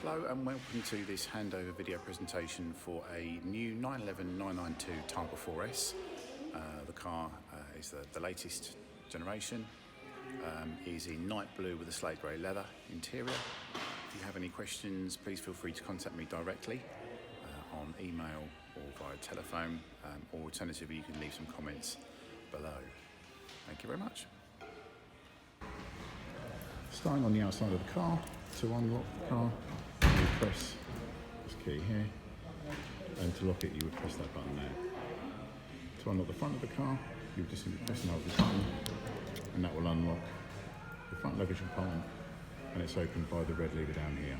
Hello and welcome to this handover video presentation for a new 911 992 Targa 4S. The car is the latest generation, is in night blue with a slate grey leather interior. If you have any questions, please feel free to contact me directly on email or via telephone, or alternatively you can leave some comments below. Thank you very much. Starting on the outside of the car, to unlock the car, you would press this key here, and to lock it you would press that button there. To unlock the front of the car, you would just simply press and hold this button, and that will unlock the front luggage compartment, and it's opened by the red lever down here.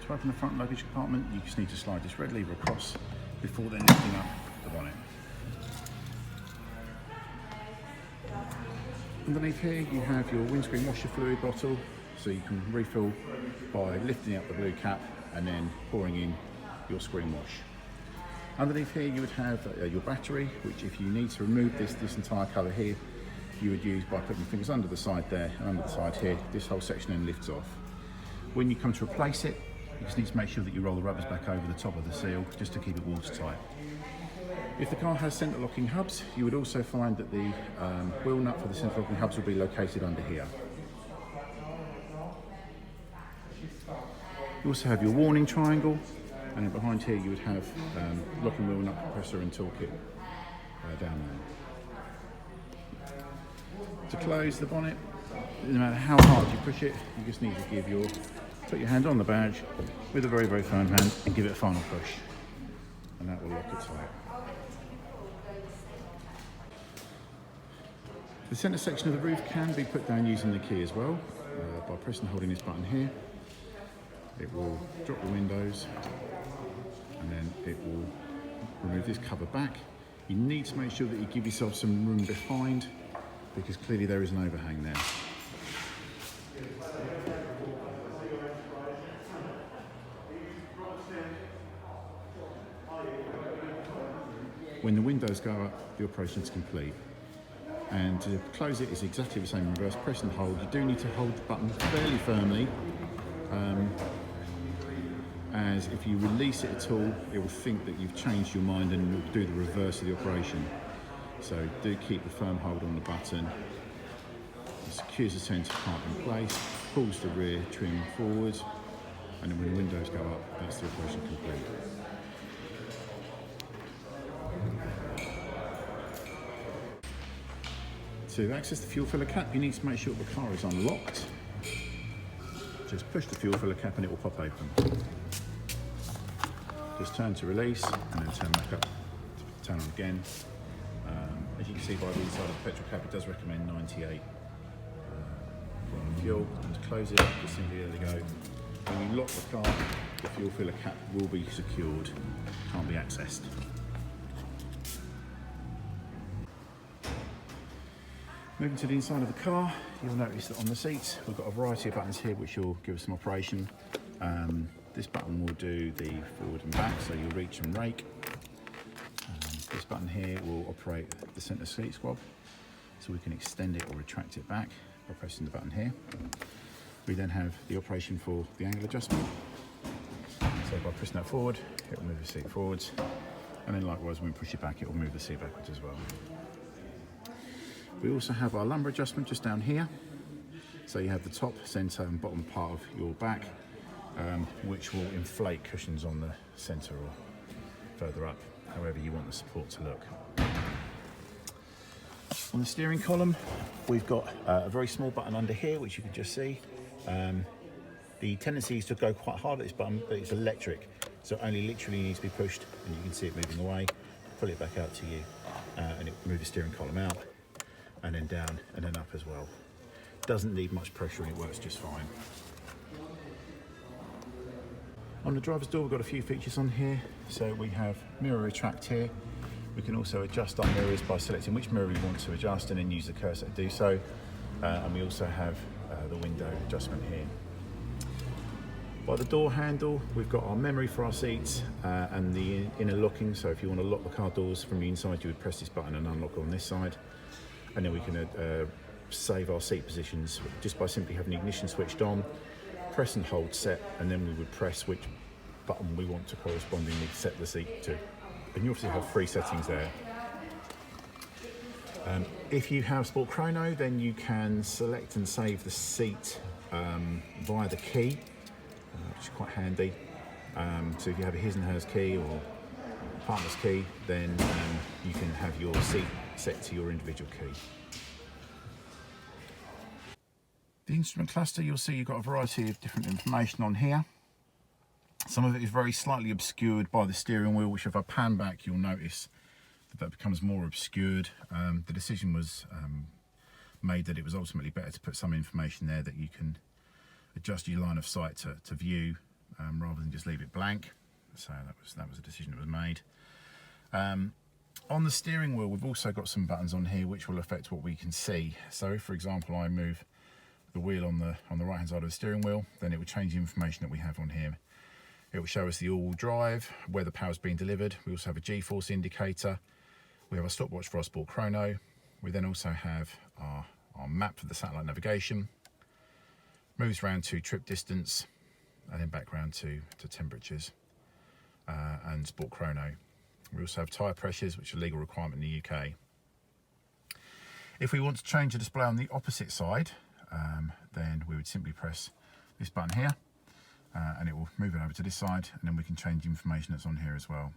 To open the front luggage compartment, you just need to slide this red lever across before then lifting up the bonnet. Underneath here you have your windscreen washer fluid bottle, so you can refill by lifting up the blue cap and then pouring in your screen wash. Underneath here you would have your battery, which if you need to remove this entire colour here, you would use by putting your fingers under the side there and under the side here. This whole section then lifts off. When you come to replace it, you just need to make sure that you roll the rubbers back over the top of the seal just to keep it watertight. If the car has centre locking hubs, you would also find that the wheel nut for the centre locking hubs will be located under here. You also have your warning triangle, and then behind here you would have locking wheel nut compressor and toolkit down there. To close the bonnet, no matter how hard you push it, you just need to put your hand on the badge with a very, very firm hand and give it a final push, and that will lock it tight. The centre section of the roof can be put down using the key as well. By pressing and holding this button here, it will drop the windows and then it will remove this cover back. You need to make sure that you give yourself some room behind, because clearly there is an overhang there. When the windows go up, the operation is complete. And to close it is exactly the same in reverse. Press and hold. You do need to hold the button fairly firmly, as if you release it at all, it will think that you've changed your mind and will do the reverse of the operation. So do keep the firm hold on the button. It secures the centre part in place, pulls the rear trim forward, and then when the windows go up, that's the operation complete. To access the fuel filler cap, you need to make sure the car is unlocked. Just push the fuel filler cap and it will pop open. Just turn to release and then turn back up to turn on again. As you can see by the inside of the petrol cap, it does recommend 98 fuel. And to close it up, just simply there we go. When you lock the car, the fuel filler cap will be secured, can't be accessed. Moving to the inside of the car, you'll notice that on the seats we've got a variety of buttons here which will give us some operation. This button will do the forward and back, so you'll reach and rake. This button here will operate the centre seat squab, so we can extend it or retract it back by pressing the button here. We then have the operation for the angle adjustment. So by pressing that forward, it will move the seat forwards, and then likewise when we push it back, it will move the seat backwards as well. We also have our lumbar adjustment just down here. So you have the top, centre and bottom part of your back, which will inflate cushions on the centre or further up, however you want the support to look. On the steering column, we've got a very small button under here, which you can just see. The tendency is to go quite hard at this button, but it's electric, so it only literally needs to be pushed, and you can see it moving away. Pull it back out to you, and it will move the steering column out, and then down and then up as well. Doesn't need much pressure and it works just fine. On the driver's door, we've got a few features on here. So we have mirror retract here. We can also adjust our mirrors by selecting which mirror we want to adjust and then use the cursor to do so. And we also have the window adjustment here. By the door handle, we've got our memory for our seats and the inner locking. So if you want to lock the car doors from the inside, you would press this button and unlock on this side. and then we can save our seat positions just by simply having the ignition switched on, press and hold set, and then we would press which button we want to correspondingly set the seat to. And you obviously have 3 settings there. If you have Sport Chrono, then you can select and save the seat via the key, which is quite handy. So if you have a his and hers key or partner's key, then you can have your seat set to your individual key. The instrument cluster, you'll see you've got a variety of different information on here. Some of it is very slightly obscured by the steering wheel, which if I pan back, you'll notice that becomes more obscured. The decision was made that it was ultimately better to put some information there that you can adjust your line of sight to view rather than just leave it blank. So that was a decision that was made. On the steering wheel, we've also got some buttons on here which will affect what we can see. So if, for example, I move the wheel on the right hand side of the steering wheel, then it will change the information that we have on here. It will show us the all-wheel drive, where the power's being delivered. We also have a G-force indicator. We have a stopwatch for our Sport Chrono. We then also have our map for the satellite navigation. Moves around to trip distance, and then back round to temperatures and Sport Chrono. We also have tyre pressures, which are a legal requirement in the UK. If we want to change the display on the opposite side, then we would simply press this button here, and it will move it over to this side, and then we can change the information that's on here as well.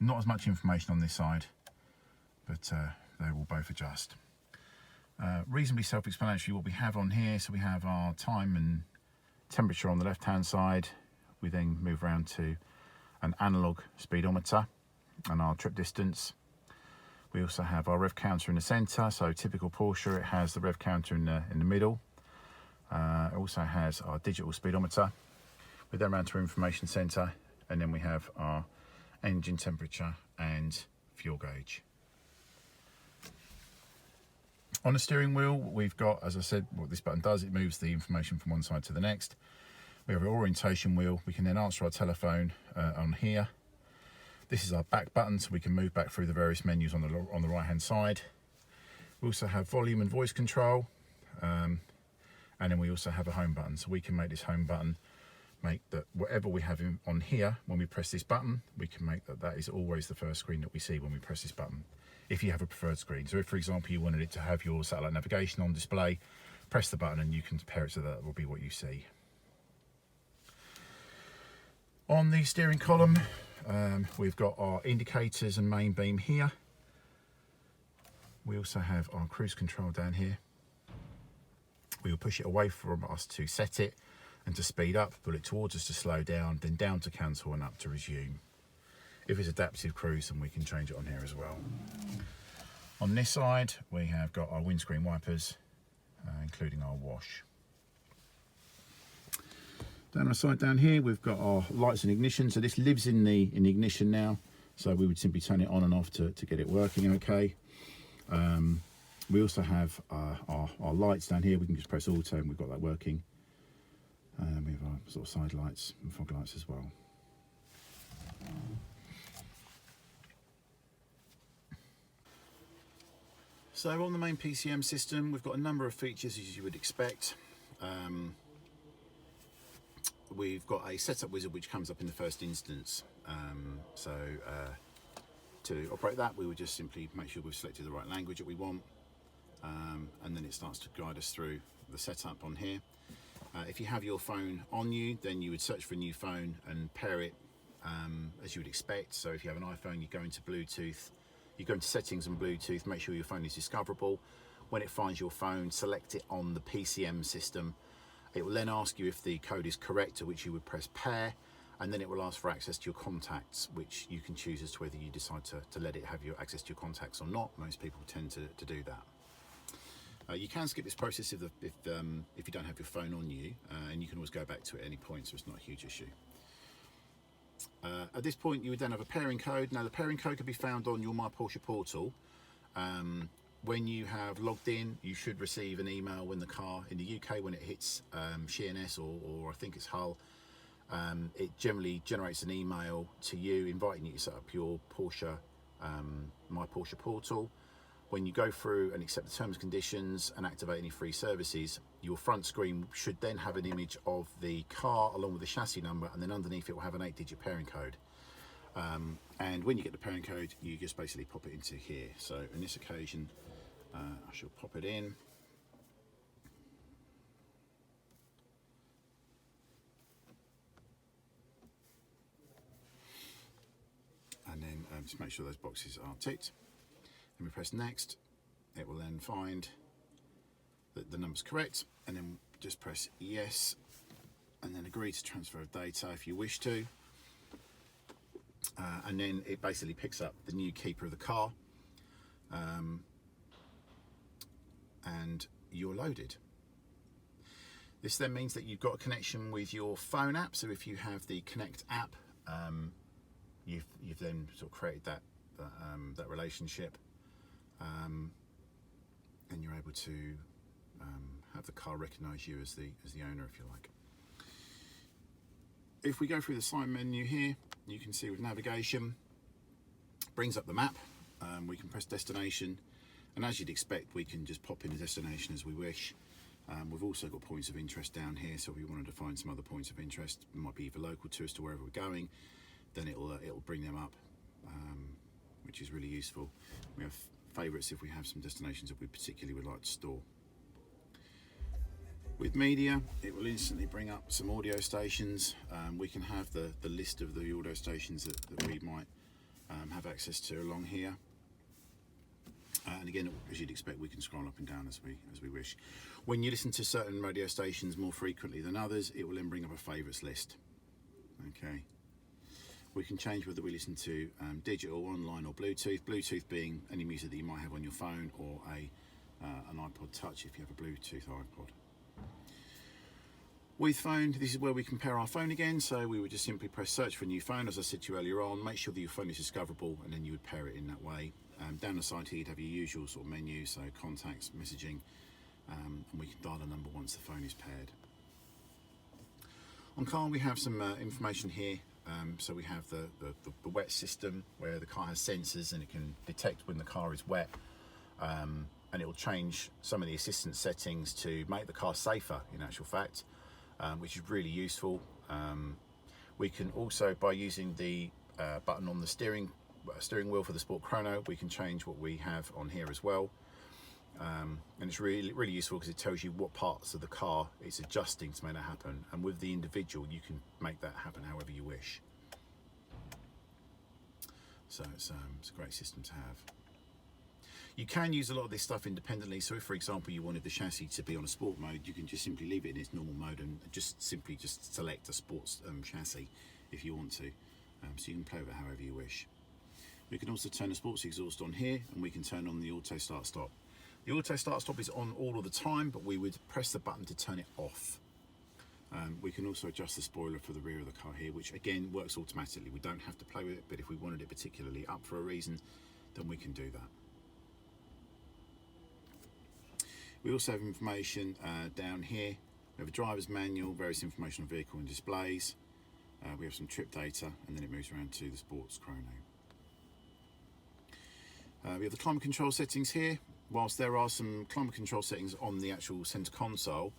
Not as much information on this side, but they will both adjust. Reasonably self-explanatory what we have on here. So we have our time and temperature on the left hand side. We then move around to an analog speedometer and our trip distance. We also have our rev counter in the centre. So typical Porsche, it has the rev counter in the middle. It also has our digital speedometer. We then round to our information centre, and then we have our engine temperature and fuel gauge. On the steering wheel, we've got, as I said, what this button does, it moves the information from one side to the next. We have an orientation wheel. We can then answer our telephone on here. This is our back button, so we can move back through the various menus on the right hand side. We also have volume and voice control, and then we also have a home button, so we can make this home button make that whatever we have on here, when we press this button, we can make that is always the first screen that we see when we press this button, if you have a preferred screen. So if, for example, you wanted it to have your satellite navigation on display, press the button and you can compare it so that will be what you see. On the steering column, we've got our indicators and main beam here. We also have our cruise control down here. We will push it away from us to set it and to speed up, pull it towards us to slow down, then down to cancel and up to resume. If it's adaptive cruise, then we can change it on here as well. On this side, we have got our windscreen wipers, including our wash. Down the side down here, we've got our lights and ignition. So this lives in the ignition now. So we would simply turn it on and off to get it working okay. We also have our lights down here. We can just press auto and we've got that working. We have our sort of side lights and fog lights as well. So on the main PCM system, we've got a number of features as you would expect. We've got a setup wizard which comes up in the first instance. To operate that, we would just simply make sure we've selected the right language that we want, and then it starts to guide us through the setup on here. If you have your phone on you, then you would search for a new phone and pair it as you would expect. So if you have an iPhone, you go into Bluetooth, you go into settings and Bluetooth, make sure your phone is discoverable. When it finds your phone, select it on the PCM system. It will then ask you if the code is correct, to which you would press pair, and then it will ask for access to your contacts, which you can choose as to whether you decide to let it have your access to your contacts or not. Most people tend to do that. You can skip this process if you don't have your phone on you, and you can always go back to it at any point, so it's not a huge issue. At this point, you would then have a pairing code. Now, the pairing code can be found on your My Porsche portal. When you have logged in, you should receive an email when the car, in the UK, when it hits Sheerness or I think it's Hull, it generally generates an email to you inviting you to set up your Porsche, My Porsche portal. when you go through and accept the terms and conditions and activate any free services, your front screen should then have an image of the car along with the chassis number, and then underneath it will have an 8-digit pairing code. And when you get the pairing code, you just basically pop it into here. So in this occasion, I shall pop it in. And then just make sure those boxes are ticked. Then we press next. It will then find that the number's correct, and then just press yes, and then agree to transfer of data if you wish to. And then it basically picks up the new keeper of the car, and you're loaded. This then means that you've got a connection with your phone app. So if you have the Connect app, you've then sort of created that relationship, and you're able to have the car recognise you as the owner, if you like. If we go through the side menu here, you can see with navigation, brings up the map. We can press destination, and as you'd expect, we can just pop in the destination as we wish. We've also got points of interest down here, so if we wanted to find some other points of interest, it might be either local to us to wherever we're going, then it'll bring them up, which is really useful. We have favourites if we have some destinations that we particularly would like to store. With media, it will instantly bring up some audio stations. We can have the list of the audio stations that we might have access to along here. And again, as you'd expect, we can scroll up and down as we wish. When you listen to certain radio stations more frequently than others, it will then bring up a favourites list. Okay. We can change whether we listen to digital, online, or Bluetooth. Bluetooth being any music that you might have on your phone, or an iPod Touch if you have a Bluetooth iPod. With phone, this is where we compare our phone again. So we would just simply press search for a new phone, as I said to you earlier on. Make sure that your phone is discoverable, and then you would pair it in that way. Down the side here, you'd have your usual sort of menu, so contacts, messaging, and we can dial a number once the phone is paired. On car, we have some information here. So we have the wet system, where the car has sensors and it can detect when the car is wet, and it will change some of the assistance settings to make the car safer, in actual fact, which is really useful. We can also, by using the button on the steering wheel for the Sport Chrono, we can change what we have on here as well. And it's really useful because it tells you what parts of the car it's adjusting to make that happen, and with the individual you can make that happen however you wish. So it's a great system to have. You can use a lot of this stuff independently, so if for example you wanted the chassis to be on a sport mode, you can just simply leave it in its normal mode and just select a sports chassis if you want to, so you can play with it however you wish. We can also turn the sports exhaust on here, and we can turn on the auto start stop. The auto start stop is on all of the time, but we would press the button to turn it off. We can also adjust the spoiler for the rear of the car here, which again works automatically. We don't have to play with it, but if we wanted it particularly up for a reason, then we can do that. We also have information down here. We have a driver's manual, various information on vehicle and displays. We have some trip data, and then it moves around to the Sports Chrono. We have the climate control settings here. Whilst there are some climate control settings on the actual centre console,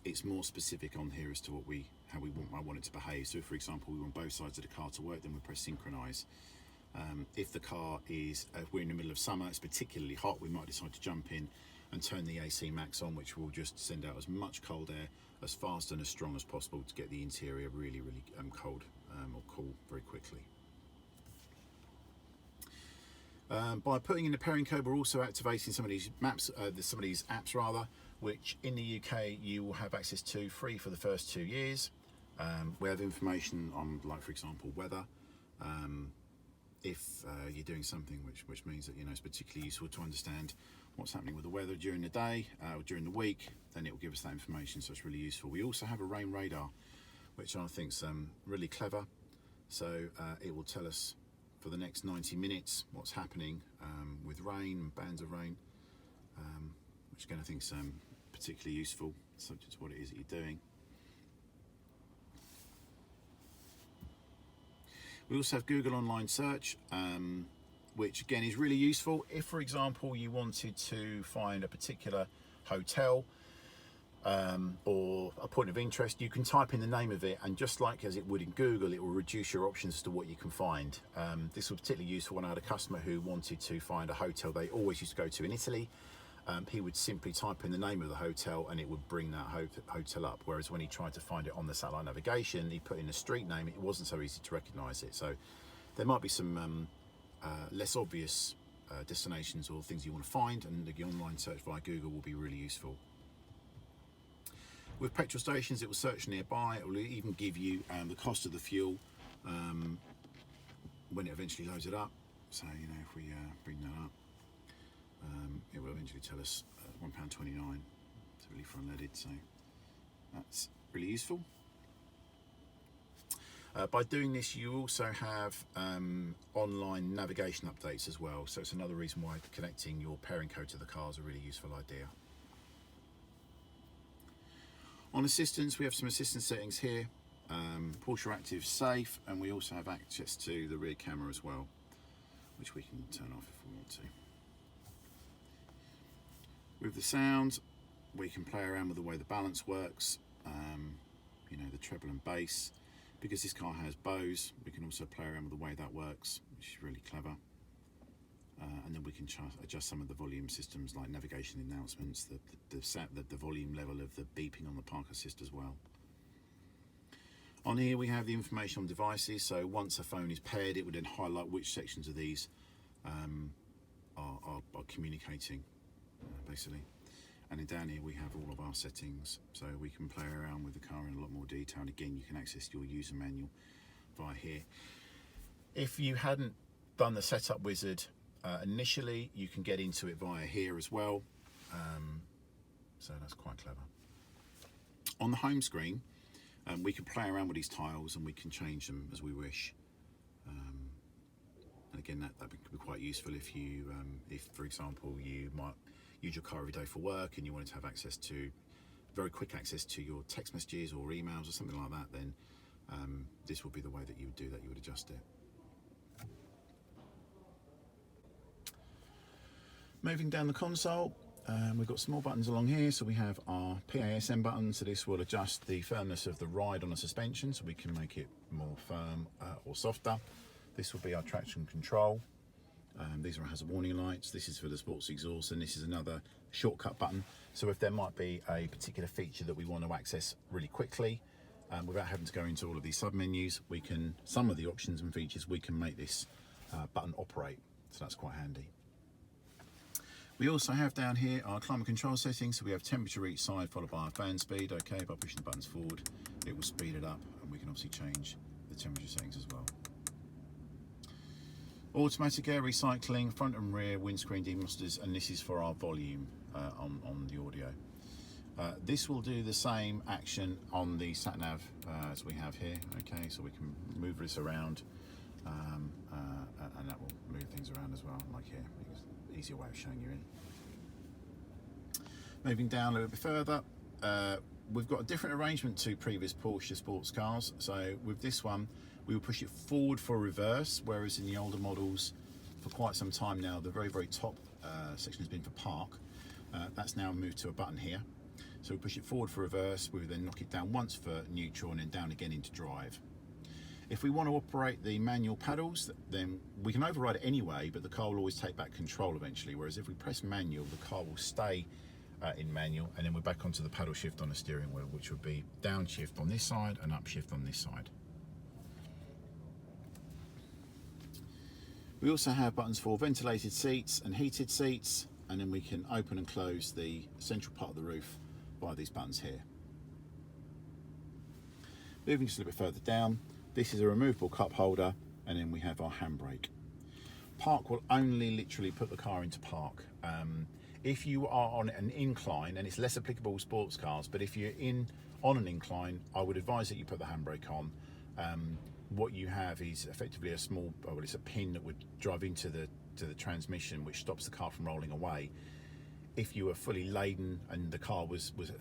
it's more specific on here as to how I want it to behave. So if, for example, we want both sides of the car to work, then we press synchronise. If the car is, if we're in the middle of summer, it's particularly hot, we might decide to jump in and turn the AC max on, which will just send out as much cold air as fast and as strong as possible to get the interior really cold or cool very quickly. By putting in the pairing code, we're also activating some of these apps rather, which in the UK you will have access to free for the first 2 years. We have information on, like for example, weather. If you're doing something which means that it's particularly useful to understand what's happening with the weather during the day or during the week, then it will give us that information, so it's really useful. We also have a rain radar, which I think is really clever. So it will tell us for the next 90 minutes what's happening with rain and bands of rain, which again I think is particularly useful, subject to what it is that you're doing. We also have Google Online Search, which again is really useful. If, for example, you wanted to find a particular hotel or a point of interest, you can type in the name of it, and just like as it would in Google, it will reduce your options as to what you can find. This was particularly useful when I had a customer who wanted to find a hotel they always used to go to in Italy. He would simply type in the name of the hotel and it would bring that hotel up, whereas when he tried to find it on the satellite navigation, he put in the street name, it wasn't so easy to recognise it. So there might be some less obvious destinations or things you want to find, and the online search via Google will be really useful. With petrol stations, it will search nearby. It will even give you the cost of the fuel when it eventually loads it up. So, you know, if we bring that up, it will eventually tell us £1.29 to relief for unleaded. So that's really useful. By doing this, you also have online navigation updates as well. So it's another reason why connecting your pairing code to the car is a really useful idea. On assistance, we have some assistance settings here. Porsche Active Safe, and we also have access to the rear camera as well, which we can turn off if we want to. With the sound, we can play around with the way the balance works, you know, the treble and bass. Because this car has Bose, we can also play around with the way that works, which is really clever. And then we can adjust some of the volume systems like navigation announcements, the volume level of the beeping on the park assist as well. On here we have the information on devices, so once a phone is paired, it would then highlight which sections of these are communicating, basically. And then down here we have all of our settings, so we can play around with the car in a lot more detail. And again, you can access your user manual via here. If you hadn't done the setup wizard initially, you can get into it via here as well, so that's quite clever. On the home screen, we can play around with these tiles and we can change them as we wish. And again, that could be quite useful if you, if for example, you might use your car every day for work and you wanted to have access to, very quick access to your text messages or emails or something like that, then this will be the way that you would do that, you would adjust it. Moving down the console, we've got some more buttons along here. So we have our PASM button, so this will adjust the firmness of the ride on a suspension, so we can make it more firm or softer. This will be our traction control. These are our hazard warning lights. This is for the sports exhaust, and this is another shortcut button. So if there might be a particular feature that we want to access really quickly, without having to go into all of these sub-menus, we can, some of the options and features, we can make this button operate. So that's quite handy. We also have down here our climate control settings. So we have temperature each side followed by our fan speed. Okay, by pushing the buttons forward, it will speed it up, and we can obviously change the temperature settings as well. Automatic air recycling, front and rear windscreen demusters, and this is for our volume on the audio. This will do the same action on the sat-nav as we have here. Okay, so we can move this around, and that will move things around as well, like here. Easier way of showing you in. Moving down a little bit further, we've got a different arrangement to previous Porsche sports cars. So with this one, we will push it forward for reverse, whereas in the older models, for quite some time now, the very, very top section has been for park. That's now moved to a button here. So we push it forward for reverse, we will then knock it down once for neutral and then down again into drive. If we want to operate the manual paddles, then we can override it anyway, but the car will always take back control eventually. Whereas if we press manual, the car will stay in manual, and then we're back onto the paddle shift on the steering wheel, which would be downshift on this side and upshift on this side. We also have buttons for ventilated seats and heated seats, and then we can open and close the central part of the roof by these buttons here. Moving just a little bit further down, this is a removable cup holder, and then we have our handbrake. Park will only literally put the car into park. If you are on an incline, and it's less applicable with sports cars, but if you're on an incline, I would advise that you put the handbrake on. What you have is effectively a small, well, it's a pin that would drive into the transmission, which stops the car from rolling away. If you were fully laden and the car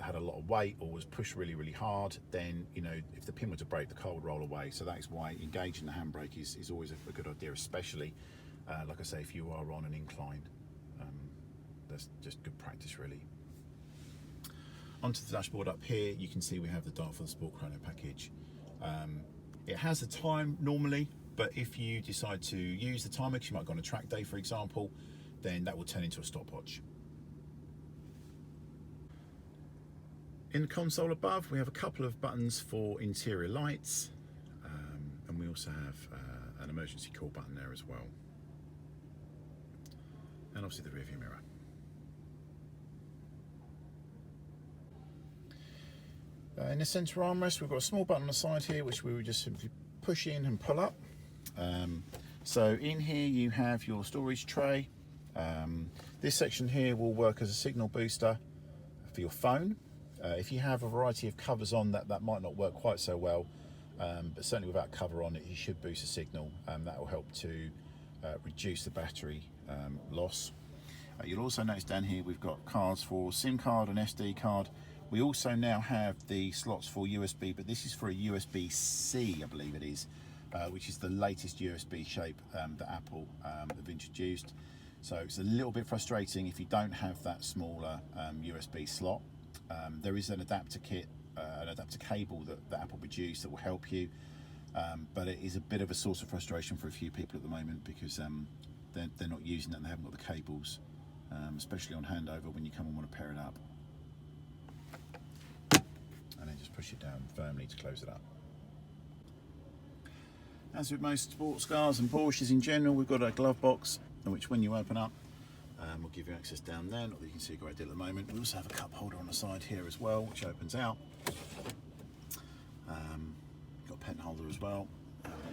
had a lot of weight or was pushed really, really hard, then, you know, if the pin were to break, the car would roll away. So that is why engaging the handbrake is always a good idea, especially Like I say, if you are on an incline, that's just good practice really. Onto the dashboard up here, you can see we have the dial for the Sport Chrono package. It has a time normally, but if you decide to use the timer, because you might go on a track day, for example, then that will turn into a stopwatch. In the console above, we have a couple of buttons for interior lights, and we also have an emergency call button there as well, and obviously the rear view mirror. In the centre armrest, we've got a small button on the side here, which we would just simply push in and pull up. So in here you have your storage tray. This section here will work as a signal booster for your phone. If you have a variety of covers on, that might not work quite so well, but certainly without cover on it, you should boost a signal. That will help to reduce the battery loss. You'll also notice down here we've got cards for SIM card and SD card. We also now have the slots for USB, but this is for a USB-C, I believe it is, which is the latest USB shape that Apple have introduced. So it's a little bit frustrating if you don't have that smaller USB slot. There is an adapter kit, an adapter cable that Apple produced that will help you, but it is a bit of a source of frustration for a few people at the moment because they're not using it and they haven't got the cables, especially on handover when you come and want to pair it up. And then just push it down firmly to close it up. As with most sports cars and Porsches in general, we've got a glove box, which when you open up, will give you access down there. Not that you can see a great deal at the moment. We also have a cup holder on the side here as well, which opens out. Got a pen holder as well.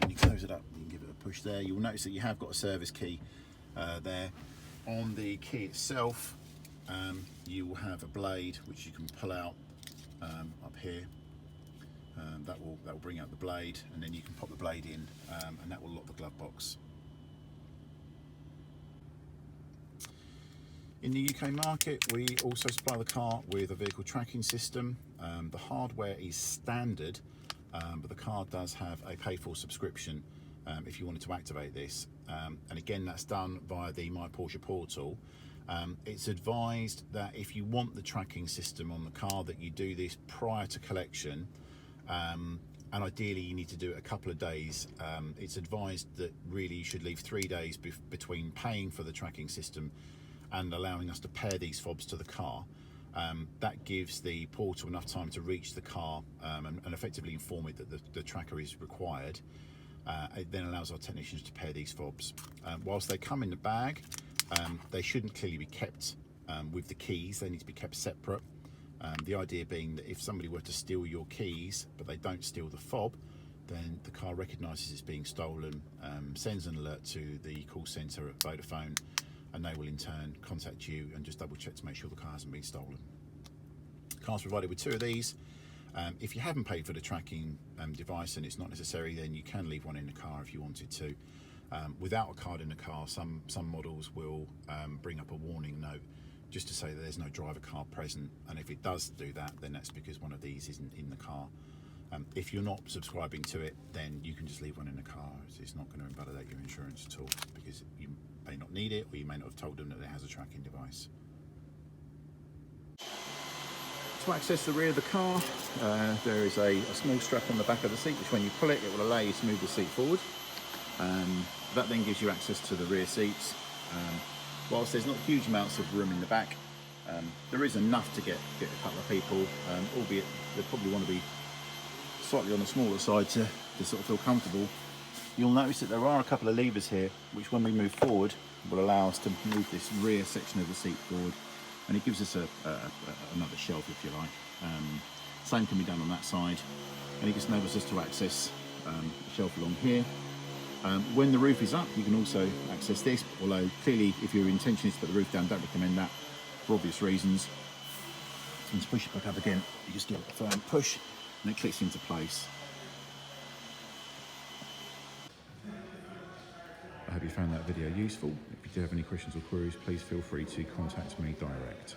When you close it up, you can give it a push there. You'll notice that you have got a service key there. On the key itself, you will have a blade which you can pull out up here. That will bring out the blade, and then you can pop the blade in, and that will lock the glove box. In the UK market, we also supply the car with a vehicle tracking system. The hardware is standard, but the car does have a pay-for subscription if you wanted to activate this. And again, that's done via the My Porsche portal. It's advised that if you want the tracking system on the car, that you do this prior to collection, and ideally you need to do it a couple of days. It's advised that really you should leave 3 days between paying for the tracking system and allowing us to pair these fobs to the car. That gives the portal enough time to reach the car and effectively inform it that the tracker is required. It then allows our technicians to pair these fobs. Whilst they come in the bag, they shouldn't clearly be kept with the keys. They need to be kept separate. The idea being that if somebody were to steal your keys but they don't steal the fob, then the car recognises it's being stolen, sends an alert to the call centre at Vodafone, and they will in turn contact you and just double check to make sure the car hasn't been stolen. The car's provided with 2 of these. If you haven't paid for the tracking device and it's not necessary, then you can leave one in the car if you wanted to. Without a card in the car, some models will bring up a warning note just to say that there's no driver card present, and if it does do that, then that's because one of these isn't in the car. If you're not subscribing to it, then you can just leave one in the car. It's not going to invalidate your insurance at all, because you may not need it, or you may not have told them that it has a tracking device. To access the rear of the car, there is a small strap on the back of the seat, which when you pull it, it will allow you to move the seat forward. That then gives you access to the rear seats. Whilst there's not huge amounts of room in the back, there is enough to get a couple of people, albeit they probably want to be slightly on the smaller side to sort of feel comfortable. You'll notice that there are a couple of levers here, which when we move forward will allow us to move this rear section of the seat forward, and it gives us another shelf, if you like. Same can be done on that side, and it just enables us to access the shelf along here. When the roof is up, you can also access this, although clearly if your intention is to put the roof down, don't recommend that for obvious reasons. And to push it back up again, you just give it a firm push and it clicks into place. I hope you found that video useful. If you do have any questions or queries, please feel free to contact me direct.